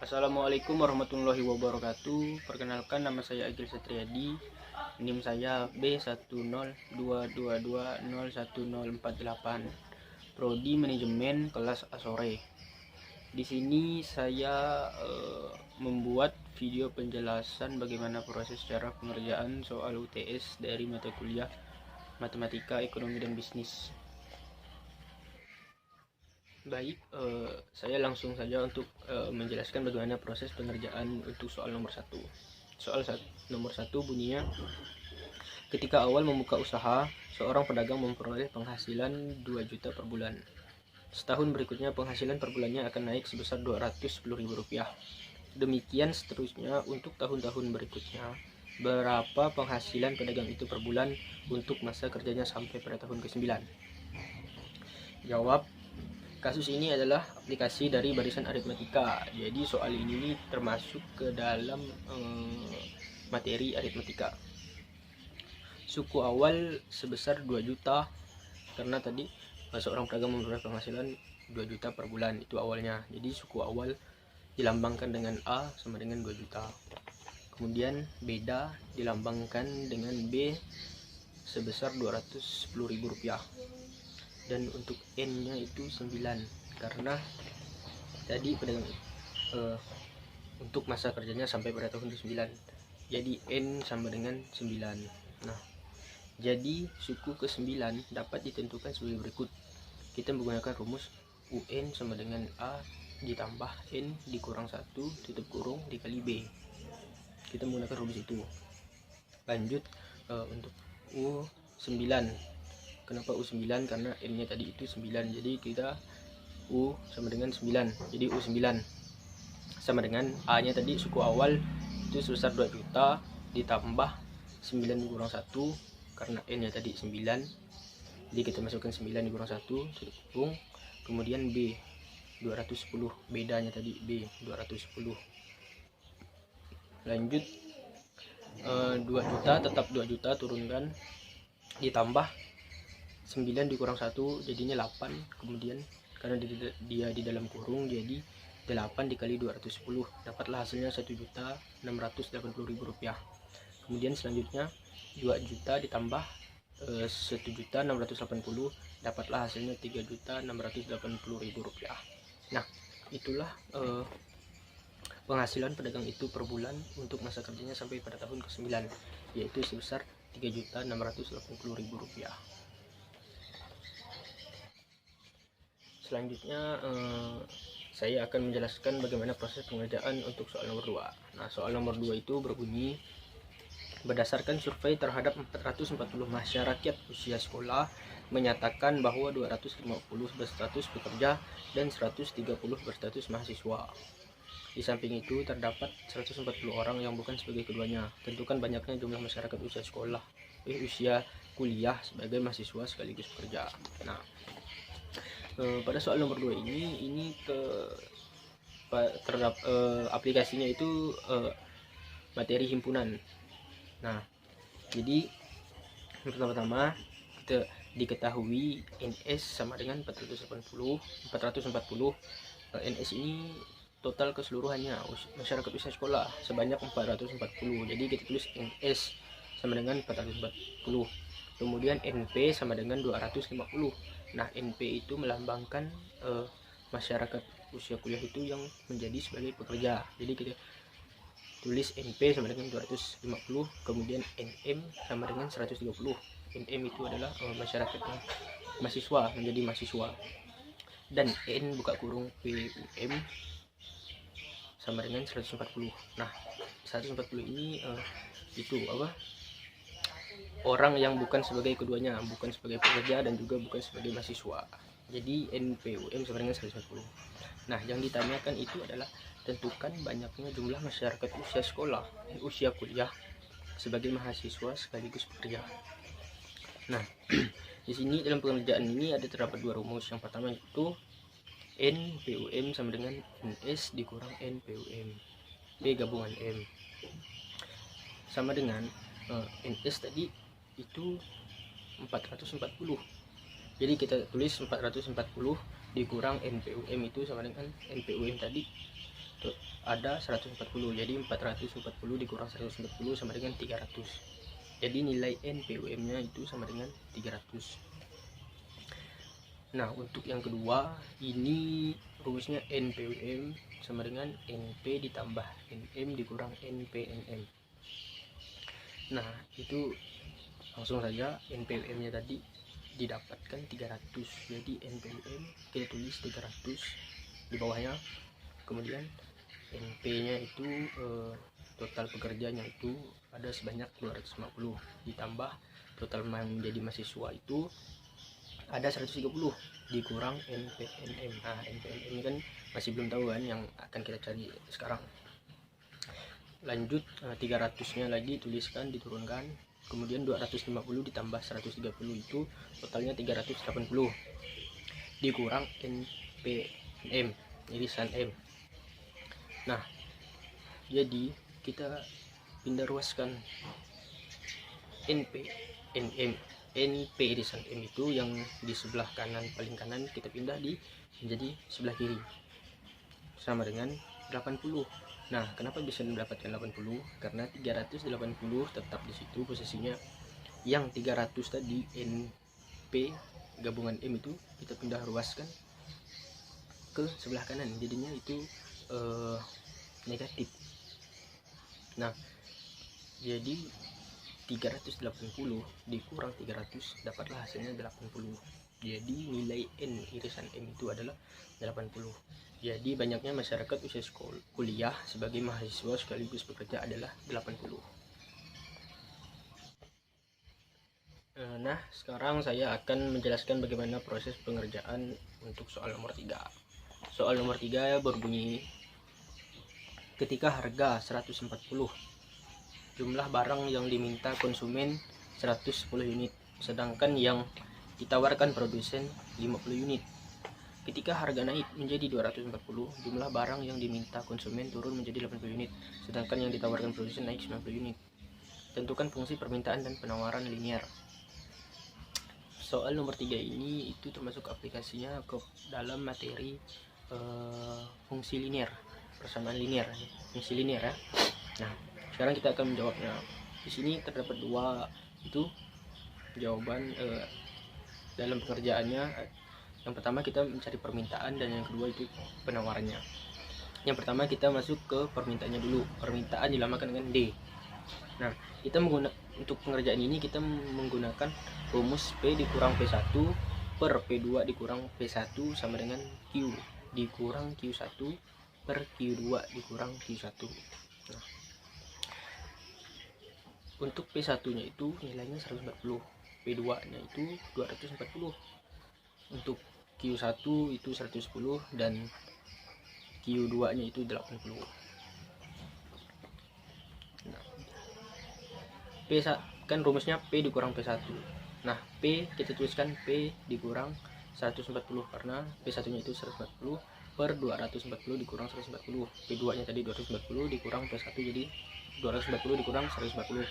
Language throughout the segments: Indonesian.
Assalamualaikum warahmatullahi wabarakatuh. Perkenalkan, nama saya Agil Setriadi. NIM saya B10222201048. Prodi Manajemen kelas A sore. Di sini saya membuat video penjelasan bagaimana proses cara pengerjaan soal UTS dari mata kuliah Matematika, Ekonomi dan Bisnis. Baik, saya langsung saja untuk menjelaskan bagaimana proses pengerjaan untuk soal nomor 1. Nomor 1 bunyinya, ketika awal membuka usaha, seorang pedagang memperoleh penghasilan 2 juta per bulan. Setahun berikutnya penghasilan per bulannya akan naik sebesar Rp210.000. Demikian seterusnya untuk tahun-tahun berikutnya. Berapa penghasilan pedagang itu per bulan untuk masa kerjanya sampai pada tahun ke-9? Jawab. Kasus ini adalah aplikasi dari barisan aritmatika. Jadi soal ini termasuk ke dalam materi aritmatika. Suku awal sebesar 2 juta karena tadi seorang pedagang memperoleh penghasilan 2 juta per bulan, itu awalnya. Jadi suku awal dilambangkan dengan A sama dengan 2 juta. Kemudian beda dilambangkan dengan B sebesar Rp210.000. Dan untuk N nya itu 9 karena tadi pedagang untuk masa kerjanya sampai pada tahun ke-9, jadi N sama dengan 9. Nah, jadi suku ke-9 dapat ditentukan sebagai berikut. Kita menggunakan rumus UN sama dengan A ditambah N dikurang 1 tutup kurung dikali B. Kita menggunakan rumus itu. Lanjut untuk U9. Kenapa U9? Karena N nya tadi itu 9, jadi kita U sama dengan 9, jadi U9 sama dengan A nya tadi suku awal itu sebesar 2 juta ditambah 9 dikurang 1 karena N nya tadi 9, jadi kita masukkan 9 dikurang 1 tutup kurung, kemudian B 210, bedanya tadi B 210. Lanjut 2 juta tetap 2 juta turunkan ditambah 9 dikurang 1 jadinya 8, kemudian karena dia di dalam kurung jadi 8 dikali 210, dapatlah hasilnya Rp1.680.000. Kemudian selanjutnya 2 juta ditambah 1.680, dapatlah hasilnya Rp3.680.000. Nah, itulah penghasilan pedagang itu per bulan untuk masa kerjanya sampai pada tahun ke-9, yaitu sebesar Rp3.680.000. Selanjutnya saya akan menjelaskan bagaimana proses pengerjaan untuk soal nomor 2. Nah, soal nomor 2 itu berbunyi, berdasarkan survei terhadap 440 masyarakat usia sekolah menyatakan bahwa 250 berstatus pekerja dan 130 berstatus mahasiswa. Di samping itu terdapat 140 orang yang bukan sebagai keduanya. Tentukan banyaknya jumlah masyarakat usia kuliah sebagai mahasiswa sekaligus pekerja. Nah, pada soal nomor 2 ini terhadap aplikasinya itu materi himpunan. Nah, jadi pertama-tama kita diketahui NS sama dengan 440. NS ini total keseluruhannya masyarakat usia sekolah sebanyak 440. Jadi kita tulis NS sama dengan 440. Kemudian NP sama dengan 250. Nah, NP itu melambangkan masyarakat usia kuliah itu yang menjadi sebagai pekerja. Jadi kita tulis NP sama dengan 250, kemudian NM sama dengan 130. NM itu adalah masyarakat yang mahasiswa, menjadi mahasiswa. Dan N buka kurung PUM sama dengan 140. Nah, 140 ini itu apa? Orang yang bukan sebagai keduanya, bukan sebagai pekerja dan juga bukan sebagai mahasiswa. Jadi NPUM sama dengan 140. Nah, yang ditanyakan itu adalah tentukan banyaknya jumlah masyarakat usia sekolah, usia kuliah sebagai mahasiswa sekaligus pekerja. Nah, di sini dalam pengerjaan ini ada terdapat dua rumus. Yang pertama itu NPUM sama dengan NS dikurang NPUM, B gabungan M sama dengan NS tadi itu 440. Jadi kita tulis 440 dikurang NPUM itu sama dengan NPUM tadi ada 140. Jadi 440 dikurang 140 sama dengan 300. Jadi nilai NPWM nya itu sama dengan 300. Nah, untuk yang kedua ini rumusnya NPWM sama dengan NP ditambah NM dikurang NPNM. Nah, itu langsung saja NPWM nya tadi didapatkan 300. Jadi NPWM kita tulis 300 di bawahnya. Kemudian NP nya itu total pekerjanya itu ada sebanyak 250 ditambah total menjadi mahasiswa itu ada 130 dikurang NPNM. Nah, NPNM ini kan masih belum tahu kan, yang akan kita cari sekarang. Lanjut, 300 nya lagi tuliskan, diturunkan, kemudian 250 ditambah 130 itu totalnya 380 dikurang NPM irisan M. Nah, jadi kita pindah ruaskan NP NM. NP irisan M itu yang di sebelah kanan, paling kanan, kita pindah menjadi sebelah kiri sama dengan 80. Nah, kenapa bisa mendapatkan 80? Karena 380 tetap di situ posisinya. Yang 300 tadi NP gabungan M itu kita pindah ruaskan ke sebelah kanan, jadinya itu negatif. Nah, jadi 380 dikurang 300 dapatlah hasilnya 80. Jadi nilai N irisan M itu adalah 80. Jadi banyaknya masyarakat usia kuliah sebagai mahasiswa sekaligus pekerja adalah 80. Nah, sekarang saya akan menjelaskan bagaimana proses pengerjaan untuk soal nomor 3. Soal nomor 3 berbunyi, ketika harga 140, jumlah barang yang diminta konsumen 110 unit, sedangkan yang ditawarkan produsen 50 unit. Ketika harga naik menjadi 240, jumlah barang yang diminta konsumen turun menjadi 80 unit, sedangkan yang ditawarkan produsen naik 90 unit. Tentukan fungsi permintaan dan penawaran linear. Soal nomor 3 ini itu termasuk aplikasinya ke dalam materi fungsi linear, persamaan linear, fungsi linear ya. Nah, sekarang kita akan menjawabnya. Di sini terdapat dua itu jawaban dalam pengerjaannya. Yang pertama kita mencari permintaan dan yang kedua itu penawarannya. Yang pertama kita masuk ke permintaannya dulu. Permintaan dilamakan dengan D. Nah, kita untuk pengerjaan ini kita menggunakan rumus P dikurang P1 per P2 dikurang P1 sama dengan Q dikurang Q1 per Q2 dikurang Q1. Nah, untuk P1 nya itu nilainya 140, P2 nya itu 240, untuk Q1 itu 110 dan Q2 nya itu 80. Nah, P1 kan rumusnya P dikurang P1. Nah, P kita tuliskan P dikurang 140 karena P1 nya itu 140 per 240 dikurang 140. P2 nya tadi 240 dikurang P1 jadi 240 dikurang 140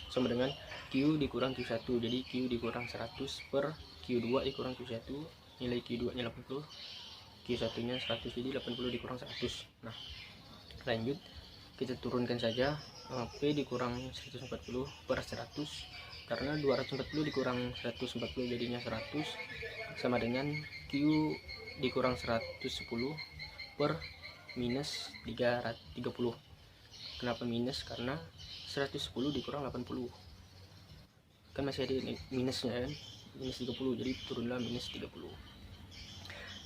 sama dengan Q dikurang Q1. Jadi Q dikurang 100 per Q2 dikurang Q1, nilai Q2 nya 80, Q1 nya 100, jadi 80 dikurang 100. Nah, lanjut kita turunkan saja, P dikurang 140 per 100 karena 240 dikurang 140 jadinya 100 sama dengan Q dikurang 110 per minus 30. Kenapa minus? Karena 110 dikurang 80 kan masih ada minusnya kan, minus 30, jadi turunlah minus 30.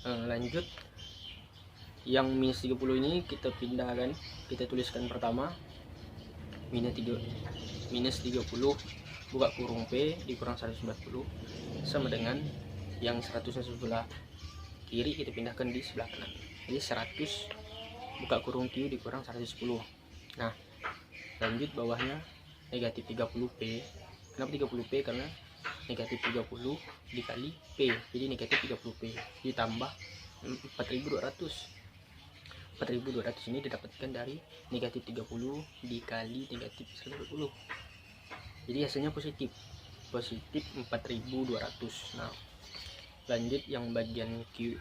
Lanjut, yang minus 30 ini kita pindahkan, kita tuliskan pertama minus 30 buka kurung P dikurang 140 sama dengan yang 100 sebelah kiri kita pindahkan di sebelah kanan, jadi 100 buka kurung Q dikurang 110. Nah, lanjut bawahnya negatif 30P. Kenapa 30P? Karena negatif 30 dikali P, jadi negatif 30P ditambah 4200. 4200 ini didapatkan dari negatif 30 dikali negatif 120, jadi hasilnya positif 4200. Nah, lanjut yang bagian Q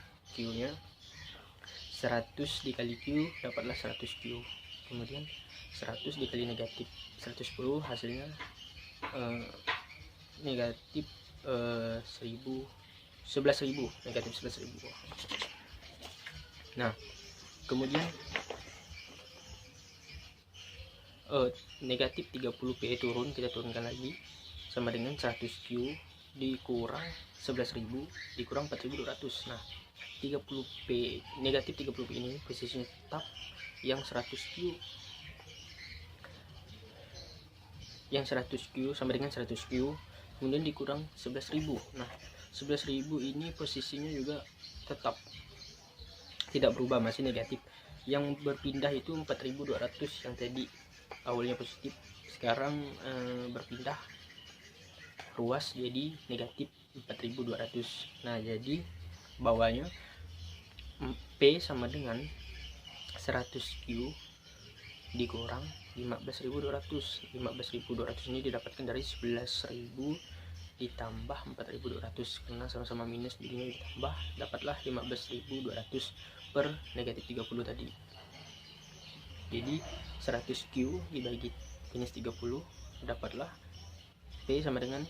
nya 100 dikali Q dapatlah 100 Q. Kemudian 100 dikali negatif 110 hasilnya negatif 11.000, negatif 11.000. Nah, kemudian negatif 30 PE turun, kita turunkan lagi, sama dengan 100 Q dikurang 11.000 dikurang 4.200. Nah, 30 P, negatif 30 P ini posisinya tetap, yang 100 Q sama dengan 100 Q kemudian dikurang 11.000. Nah, 11.000 ini posisinya juga tetap tidak berubah, masih negatif. Yang berpindah itu 4.200, yang tadi awalnya positif sekarang berpindah ruas jadi negatif 4.200. Nah, jadi bawahnya P sama dengan 100 Q dikurang 15.200. 15.200 ini didapatkan dari 11.000 ditambah 4.200, karena sama-sama minus jadinya ditambah, dapatlah 15.200 per negatif 30 tadi. Jadi 100 Q dibagi minus 30 dapatlah P sama dengan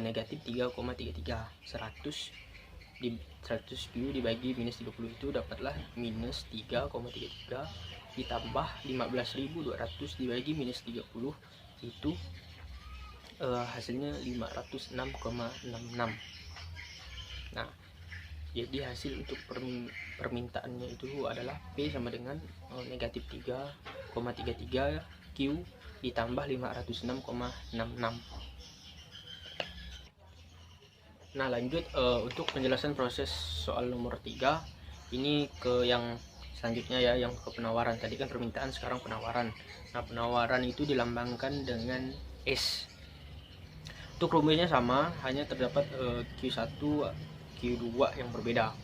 negatif 3,33. 100 Q dibagi minus 30 itu dapatlah minus 3,33 ditambah 15.200 dibagi minus 30 itu hasilnya 506,66. Nah, jadi hasil untuk permintaannya itu adalah P sama dengan negatif 3,33 Q ditambah 506,66. Nah, lanjut untuk penjelasan proses soal nomor 3 ini ke yang selanjutnya ya, yang ke penawaran. Tadi kan permintaan, sekarang penawaran. Nah, penawaran itu dilambangkan dengan S. Untuk rumusnya sama, hanya terdapat Q1, Q2 yang berbeda.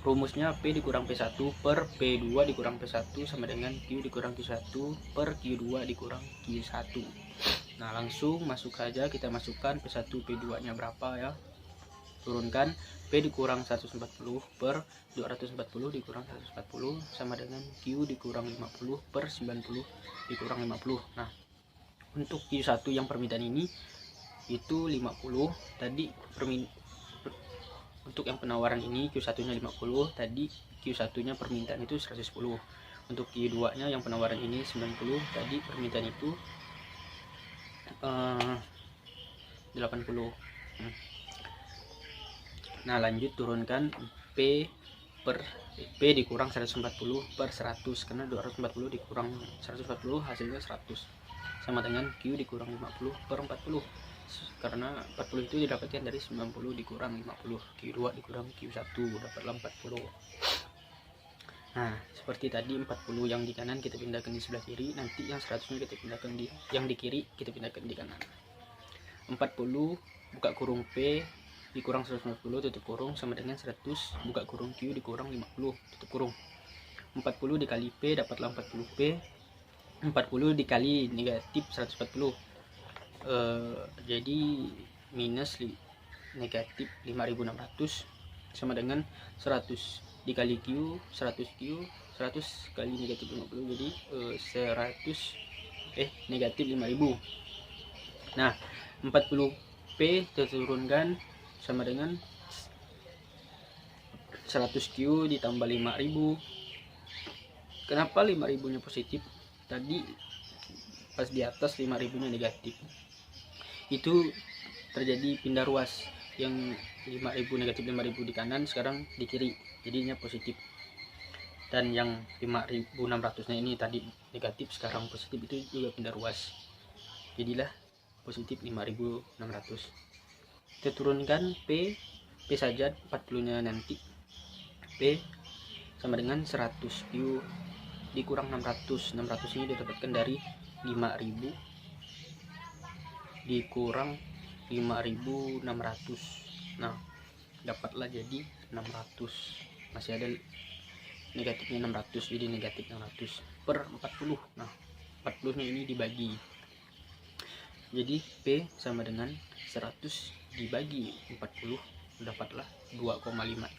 Rumusnya P dikurang P1 per P2 dikurang P1 sama dengan Q dikurang Q1 per Q2 dikurang Q1. Nah, langsung masuk saja, kita masukkan P1 P2 nya berapa ya, turunkan. P dikurang 140 per 240 dikurang 140 sama dengan Q dikurang 50 per 90 dikurang 50. Nah, untuk Q1 yang permintaan ini itu 50 tadi, untuk yang penawaran ini Q1 nya 50, tadi Q1 nya permintaan itu 110. Untuk Q2 nya yang penawaran ini 90, tadi permintaan itu 80. Nah, lanjut turunkan P dikurang 140 per 100, karena 240 dikurang 140 hasilnya 100 sama dengan Q dikurang 50 per 40, karena 40 itu didapatkan dari 90 dikurang 50. Q2 dikurang Q1 dapatlah 40. Nah, seperti tadi 40 yang di kanan kita pindahkan di sebelah kiri, nanti yang 100 nya kita pindahkan di yang di kiri, kita pindahkan di kanan. 40 buka kurung P dikurang 150 tutup kurung sama dengan 100 buka kurung Q dikurang 50 tutup kurung. 40 dikali P dapatlah 40 P. 40 dikali negatif 140 jadi minus negatif 5.600 sama dengan 100 dikali Q 100 Q 100 kali negatif 50 jadi 100 negatif 5.000. Nah, 40 P terturunkan sama dengan 100 Q ditambah 5.000. Kenapa 5.000 nya positif? Tadi pas di atas 5.000 nya negatif, itu terjadi pindah ruas, yang 5.000 negatif 5.000 di kanan sekarang di kiri jadinya positif, dan yang 5.600 nya ini tadi negatif sekarang positif, itu juga pindah ruas jadilah positif 5.600. Kita turunkan P saja 40 nya nanti, P sama dengan 100 Q dikurang 600 ini didapatkan dari 5.000 dikurang 5.600. Nah, dapatlah jadi 600, masih ada negatifnya 600, jadi negatif 600 per 40. Nah, 40 nya ini dibagi, jadi P sama dengan 100 dibagi 40 dapatlah 2,5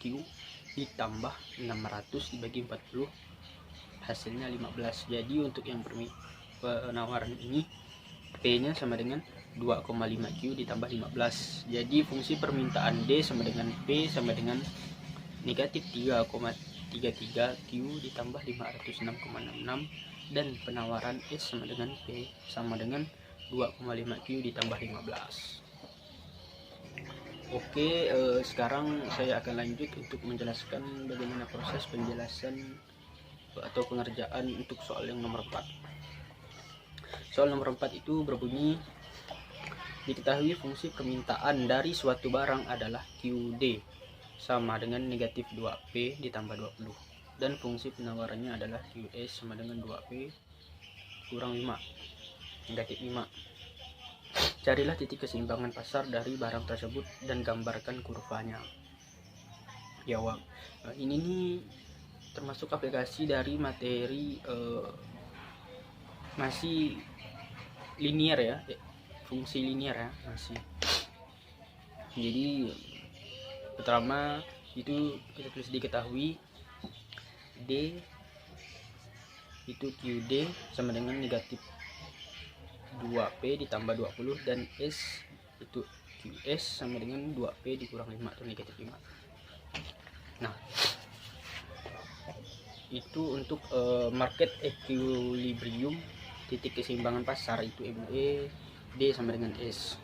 Q ditambah 600 dibagi 40 hasilnya 15. Jadi untuk yang penawaran ini P nya sama dengan 2,5Q ditambah 15. Jadi fungsi permintaan D sama dengan P sama dengan negatif 3,33Q ditambah 506,66, dan penawaran S sama dengan P sama dengan 2,5Q ditambah 15. Oke, sekarang saya akan lanjut untuk menjelaskan bagaimana proses penjelasan atau pengerjaan untuk soal yang nomor 4. Soal nomor 4 itu berbunyi, diketahui fungsi permintaan dari suatu barang adalah QD sama dengan negatif 2P ditambah 20, dan fungsi penawarannya adalah QS sama dengan 2P kurang 5, negatif 5. Carilah titik keseimbangan pasar dari barang tersebut dan gambarkan kurvanya. Jawab. Ini nih termasuk aplikasi dari materi masih linear ya, fungsi linear ya masih. Jadi pertama itu kita tulis diketahui D itu QD sama dengan negatif 2P ditambah 20, dan S itu QS sama dengan 2P dikurang 5 atau negatif 5. Nah, itu untuk market equilibrium, titik keseimbangan pasar itu ME, D sama dengan S.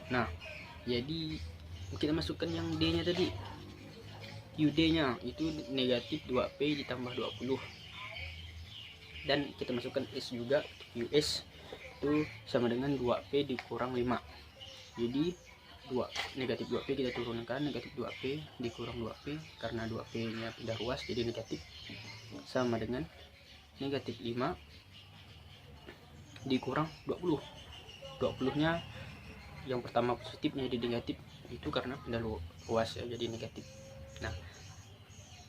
Nah, jadi kita masukkan yang D nya tadi, QD nya itu negatif 2P ditambah 20, dan kita masukkan S juga, QS itu sama dengan 2P dikurang 5. Jadi negatif 2P kita turunkan, negatif 2P dikurang 2P, karena 2P nya pindah ruas jadi negatif, sama dengan negatif 5 dikurang 20. 20 nya yang pertama positifnya jadi negatif, itu karena pindah ruas ya, jadi negatif. Nah,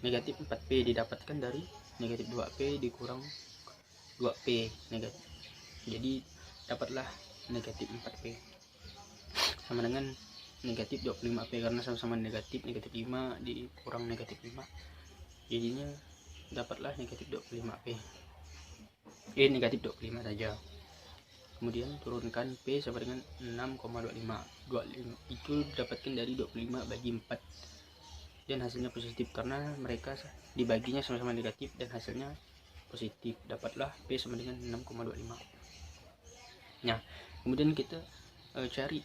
negatif 4P didapatkan dari negatif 2P dikurang 2P negatif, jadi dapatlah negatif 4P sama dengan negatif 25P, karena sama-sama negatif 5 dikurang negatif 5, jadinya dapatlah negatif 25P, negatif 25 saja. Kemudian turunkan P sama dengan 6,25 itu didapatkan dari 25 bagi 4, dan hasilnya positif karena mereka dibaginya sama-sama negatif dan hasilnya positif, dapatlah P sama dengan 6,25. Nah, kemudian kita cari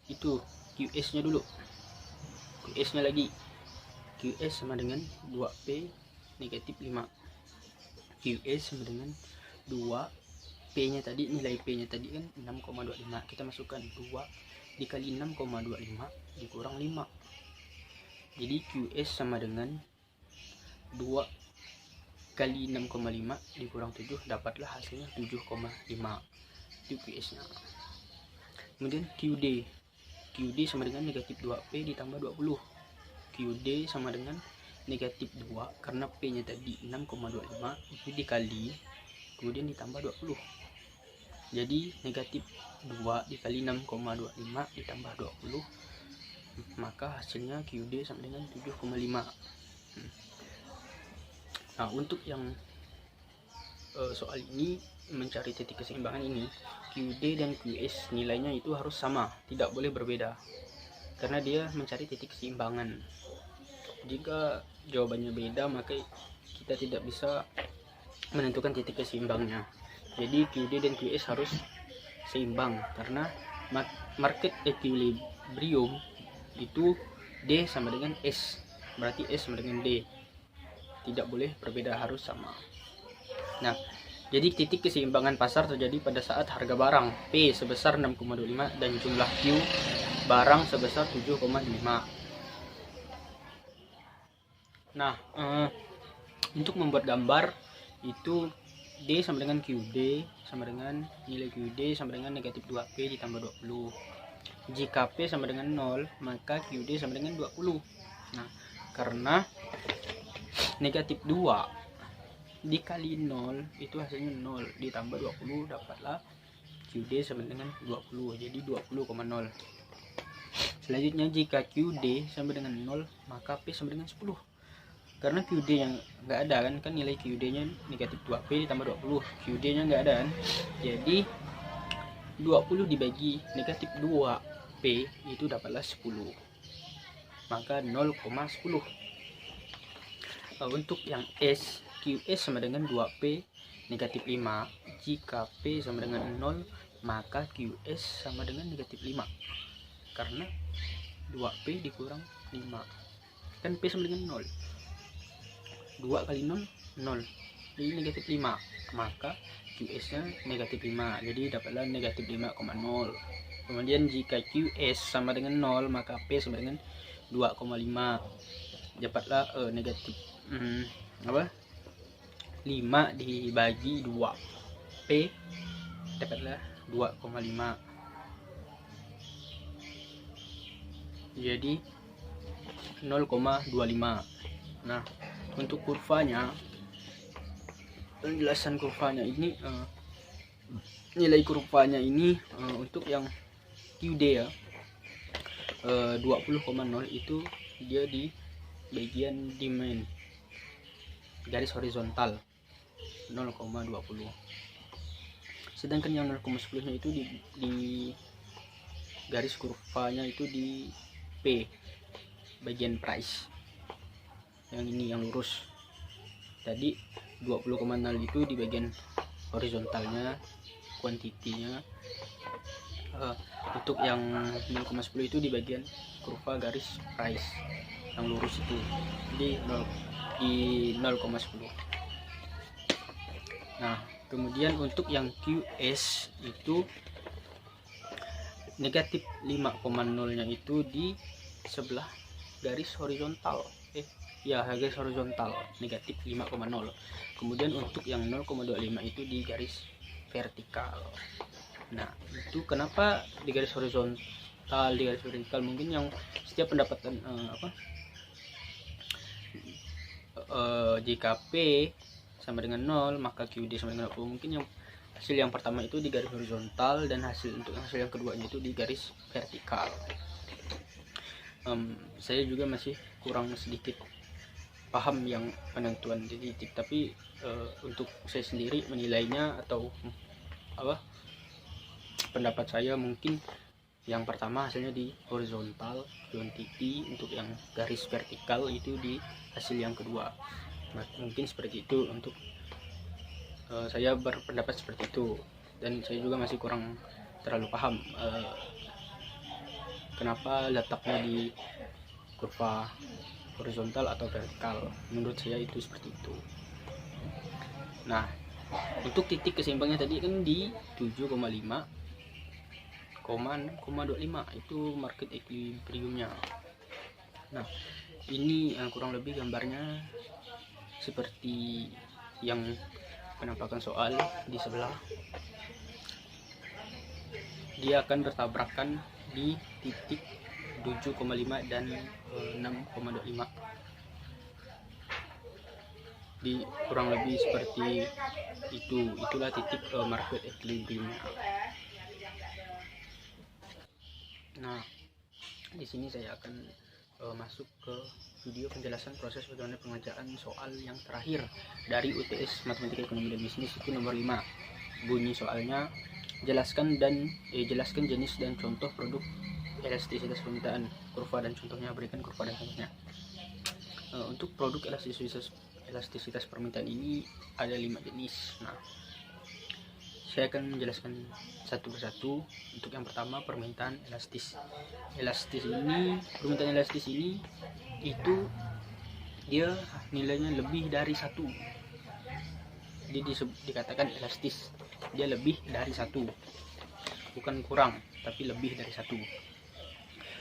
itu QS nya dulu. QS nya lagi, QS sama dengan 2P negatif 5, QS sama dengan 2P nya tadi, nilai P nya tadi kan 6,25, kita masukkan 2 dikali 6,25 dikurang 5, jadi QS sama dengan 2 kali 6,5 dikurang 7, dapatlah hasilnya 7,5, itu QS nya. Kemudian QD sama dengan negatif 2P ditambah 20, QD sama dengan negatif 2 karena P nya tadi 6,25 itu dikali kemudian ditambah 20, jadi negatif 2 dikali 6,25 ditambah 20, maka hasilnya QD sama dengan 7,5. Nah, untuk yang soal ini mencari titik keseimbangan ini, QD dan QS nilainya itu harus sama, tidak boleh berbeda, karena dia mencari titik keseimbangan. Jika jawabannya beda, maka kita tidak bisa menentukan titik keseimbangnya. Jadi QD dan QS harus seimbang, karena market equilibrium itu D sama dengan S, berarti S sama dengan D, tidak boleh berbeda, harus sama. Nah, jadi titik keseimbangan pasar terjadi pada saat harga barang P sebesar 6,25 dan jumlah Q barang sebesar 7,5. Nah, untuk membuat gambar itu D sama dengan QD sama dengan nilai QD sama dengan negatif 2P ditambah 20. Jika P sama dengan 0, maka QD sama dengan 20. Nah, karena negatif 2 dikali 0 itu hasilnya 0 ditambah 20, dapatlah QD sama dengan 20, jadi 20,0. Selanjutnya jika QD sama dengan 0 maka P sama dengan 10. Karena QD yang nggak ada kan nilai QD nya negatif 2P ditambah 20, QD nya nggak ada kan, jadi 20 dibagi negatif 2P itu dapatlah 10, maka 0,10. Untuk yang S, QS sama dengan 2P negatif 5, jika P sama dengan 0 maka QS sama dengan negatif 5, karena 2P dikurang 5 kan P sama dengan 0, 2 kali 0 0, jadi negatif 5, maka QS nya negatif 5, jadi dapatlah negatif 5,0. Kemudian jika QS sama dengan 0 maka P sama dengan 2,5, dapatlah negatif 5 dibagi 2P dapatlah 2,5, jadi 0,25. Nah, untuk kurvanya, penjelasan kurvanya ini, nilai kurvanya ini untuk yang QD ya, 20,0 itu dia di bagian demand garis horizontal 0,20, sedangkan yang 0,10 nya itu di garis kurvanya itu di P bagian price, yang ini yang lurus tadi 20,0 itu di bagian horizontalnya kuantitinya. Untuk yang 0,10 itu di bagian kurva garis price yang lurus itu di 0,10. Nah, kemudian untuk yang QS itu negatif 5,0 nya itu di sebelah garis horizontal, garis horizontal negatif 5,0. Kemudian untuk yang 0,25 itu di garis vertikal. Nah, itu kenapa di garis horizontal, di garis vertikal? Mungkin yang setiap pendapatan jika P sama dengan 0 maka QD sama dengan 20. Mungkin yang hasil yang pertama itu di garis horizontal dan untuk hasil yang keduanya itu di garis vertikal. Saya juga masih kurang sedikit paham yang penentuan titik, tapi untuk saya sendiri menilainya atau pendapat saya mungkin yang pertama hasilnya di horizontal quantity, untuk yang garis vertikal itu di hasil yang kedua. Nah, mungkin seperti itu untuk saya berpendapat seperti itu, dan saya juga masih kurang terlalu paham kenapa letaknya di kurva horizontal atau vertikal. Menurut saya itu seperti itu. Nah, untuk titik keseimbangnya tadi kan di 7,5, 6,25 itu market equilibriumnya. Nah, ini kurang lebih gambarnya seperti yang penampakan soal di sebelah. Dia akan bertabrakan di titik 7,5 dan 6,25, di kurang lebih seperti itu. Itulah titik market equilibriumnya. Nah, di sini saya akan masuk ke video penjelasan proses bagaimana pengerjaan soal yang terakhir dari UTS Matematika Ekonomi dan Bisnis, itu nomor 5. Bunyi soalnya, jelaskan jenis dan contoh produk elastisitas permintaan, kurva dan contohnya, berikan kurva dan contohnya. Untuk produk elastisitas permintaan ini ada 5 jenis. Nah, saya akan menjelaskan satu persatu. Untuk yang pertama, permintaan elastis. Permintaan elastis ini itu dia nilainya lebih dari 1. Dia dikatakan elastis, dia lebih dari 1, bukan kurang tapi lebih dari 1.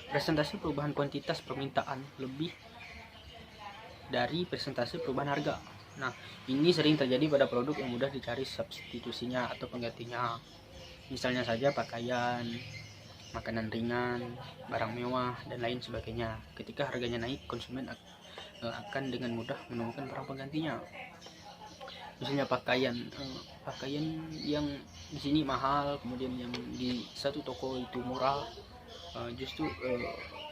Presentasi perubahan kuantitas permintaan lebih dari presentasi perubahan harga. Nah, ini sering terjadi pada produk yang mudah dicari substitusinya atau penggantinya. Misalnya saja pakaian, makanan ringan, barang mewah, dan lain sebagainya. Ketika harganya naik, konsumen akan dengan mudah menemukan barang penggantinya. Misalnya pakaian yang di sini mahal, kemudian yang di satu toko itu murah. justru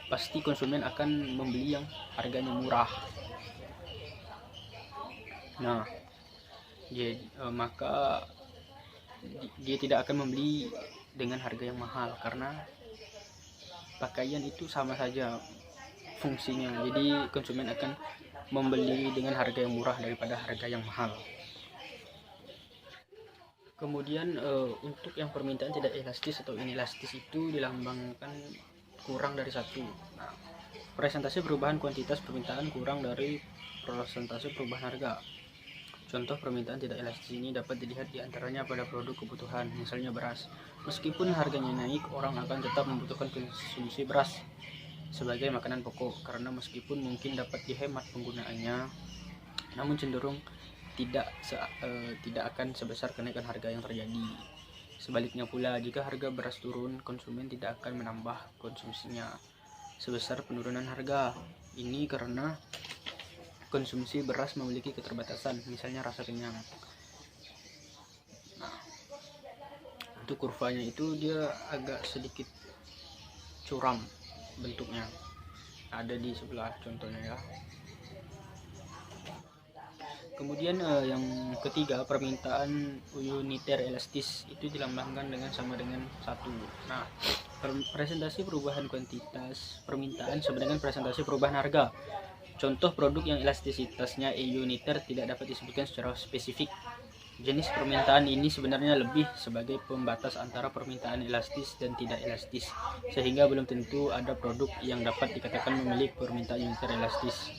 pasti konsumen akan membeli yang harganya murah. Nah, jadi maka dia tidak akan membeli dengan harga yang mahal, karena pakaian itu sama saja fungsinya. Jadi konsumen akan membeli dengan harga yang murah daripada harga yang mahal. Kemudian untuk yang permintaan tidak elastis atau inelastis itu dilambangkan kurang dari 1. Nah, presentasi perubahan kuantitas permintaan kurang dari persentase perubahan harga. Contoh permintaan tidak elastis ini dapat dilihat diantaranya pada produk kebutuhan, misalnya beras. Meskipun harganya naik, orang akan tetap membutuhkan konsumsi beras sebagai makanan pokok, karena meskipun mungkin dapat dihemat penggunaannya, namun cenderung tidak akan sebesar kenaikan harga yang terjadi. Sebaliknya pula, jika harga beras turun, konsumen tidak akan menambah konsumsinya sebesar penurunan harga. Ini karena konsumsi beras memiliki keterbatasan, misalnya rasa kenyang. Nah, untuk kurvanya itu dia agak sedikit curam bentuknya, ada di sebelah contohnya ya. Kemudian yang ketiga, permintaan uniter elastis itu dilambangkan dengan sama dengan 1. Nah, presentasi perubahan kuantitas permintaan sama dengan presentasi perubahan harga. Contoh produk yang elastisitasnya uniter tidak dapat disebutkan secara spesifik. Jenis permintaan ini sebenarnya lebih sebagai pembatas antara permintaan elastis dan tidak elastis, sehingga belum tentu ada produk yang dapat dikatakan memiliki permintaan uniter elastis.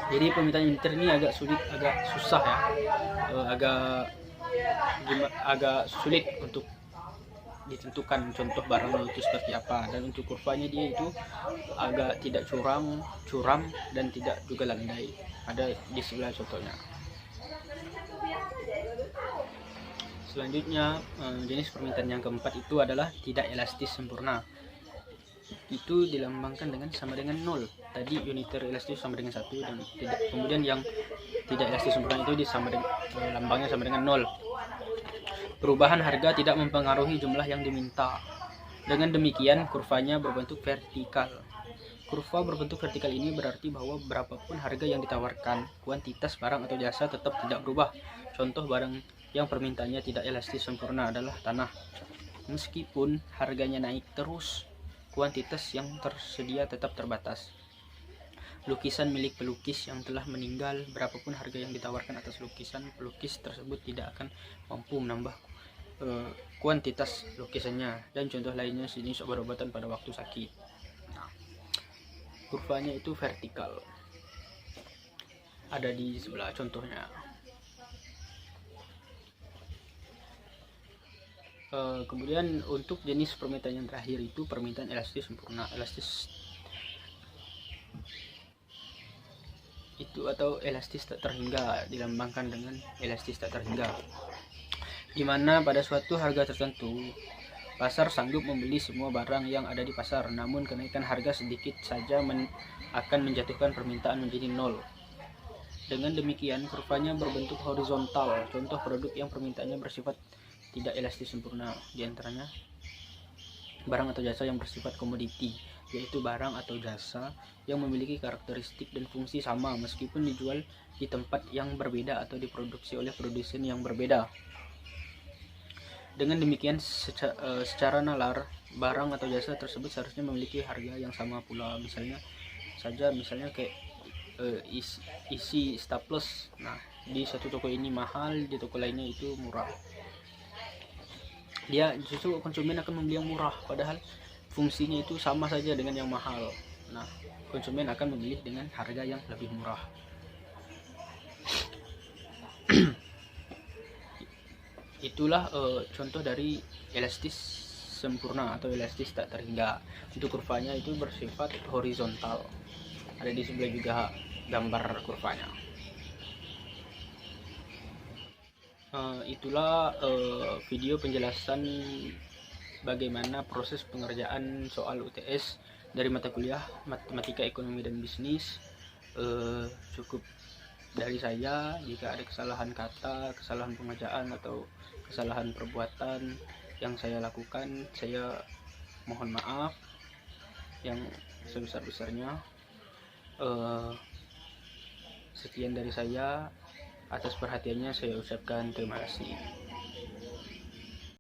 Jadi permintaan uniter ini agak susah ya, agak sulit untuk ditentukan contoh barangnya itu seperti apa. Dan untuk kurvanya dia itu agak tidak curam dan tidak juga landai, ada di sebelah contohnya. Selanjutnya jenis permintaan yang keempat itu adalah tidak elastis sempurna. Itu dilambangkan dengan sama dengan 0. Tadi uniter elastis sama dengan 1, dan kemudian yang tidak elastis sempurna itu lambangnya sama dengan 0. Perubahan harga tidak mempengaruhi jumlah yang diminta. Dengan demikian, kurvanya berbentuk vertikal. Kurva berbentuk vertikal ini berarti bahwa berapapun harga yang ditawarkan, kuantitas barang atau jasa tetap tidak berubah. Contoh barang yang permintaannya tidak elastis sempurna adalah tanah. Meskipun harganya naik terus, kuantitas yang tersedia tetap terbatas. Lukisan milik pelukis yang telah meninggal, berapapun harga yang ditawarkan atas lukisan, pelukis tersebut tidak akan mampu menambah kuantitas lukisannya. Dan contoh lainnya jenis obat-obatan pada waktu sakit. Nah, kurvanya itu vertikal, ada di sebelah contohnya. Kemudian untuk jenis permintaan yang terakhir itu permintaan elastis sempurna. Elastis itu atau elastis tak terhingga dilambangkan dengan elastis tak terhingga, di mana pada suatu harga tertentu pasar sanggup membeli semua barang yang ada di pasar, namun kenaikan harga sedikit saja akan menjatuhkan permintaan menjadi 0. Dengan demikian kurvanya berbentuk horizontal. Contoh produk yang permintaannya bersifat tidak elastis sempurna, diantaranya barang atau jasa yang bersifat komoditi, yaitu barang atau jasa yang memiliki karakteristik dan fungsi sama meskipun dijual di tempat yang berbeda atau diproduksi oleh produsen yang berbeda. Dengan demikian secara nalar barang atau jasa tersebut seharusnya memiliki harga yang sama pula. Misalnya kayak isi staples. Nah, di satu toko ini mahal, di toko lainnya itu murah. Dia justru konsumen akan membeli yang murah, padahal fungsinya itu sama saja dengan yang mahal. Nah, konsumen akan memilih dengan harga yang lebih murah. Itulah contoh dari elastis sempurna atau elastis tak terhingga. Untuk kurvanya itu bersifat horizontal, ada di sebelah juga gambar kurvanya. Itulah video penjelasan bagaimana proses pengerjaan soal UTS dari mata kuliah Matematika Ekonomi dan Bisnis. Cukup dari saya. Jika ada kesalahan kata, kesalahan pengejaan atau kesalahan perbuatan yang saya lakukan, saya mohon maaf. yang sebesar-besarnya. Sekian dari saya, atas perhatiannya saya ucapkan terima kasih.